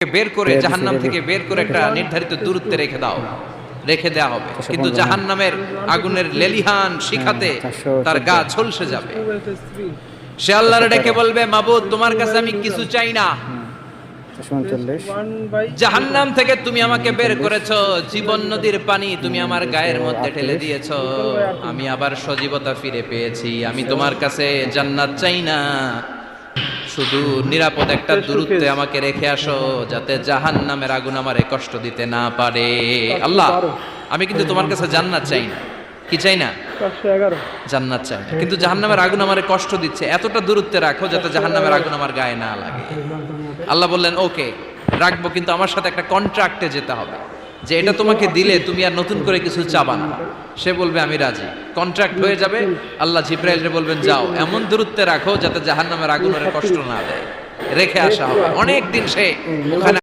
বের করে জাহান্নাম থেকে বের করে একটা নির্ধারিত দূরত্বে রেখে দেওয়া হবে, কিন্তু জাহান্নামের আগুনের লেলিহান শিখাতে তার গা ঝলসে যাবে। সে আল্লাহর ডেকে বলবে, মাবুদ তোমার কাছে আমি কিছু চাই না, জাহান্নাম থেকে তুমি আমাকে বের করেছো, জীবন নদীর পানি তুমি আমার গায়ের মধ্যে ঢেলে দিয়েছো, আমি আবার সজীবতা ফিরে পেয়েছি, আমি তোমার কাছে জান্নাত চাই না, শুধু নিরাপদ একটা দূরত্বে আমাকে রেখে আসো যাতে জাহান্নামের আগুন আমারে কষ্ট দিতে না পারে। আল্লাহ, আমি কিন্তু তোমার কাছে জান্নাত চাই না, কি চাই না? জান্নাত চাই না, কিন্তু জাহান্নামের আগুন আমারে কষ্ট দিচ্ছে, এতটা দূরত্বে রাখো যাতে জাহান্নামের আগুন আমার গায়ে না লাগে। আল্লাহ বললেন, ওকে রাখবো, কিন্তু আমার সাথে একটা কন্ট্রাক্টে যেতে হবে যে এটা তোমাকে দিলে তুমি আর নতুন করে কিছু চাবা না। সে বলবে আমি রাজি, কন্ট্রাক্ট হয়ে যাবে। আল্লাহ জিব্রাইলকে বলবেন, যাও এমন দূরত্বে রাখো যাতে জাহান্নামের আগুন ওরে কষ্ট না দেয়, রেখে আসা হবে। অনেক দিন সে ওখানে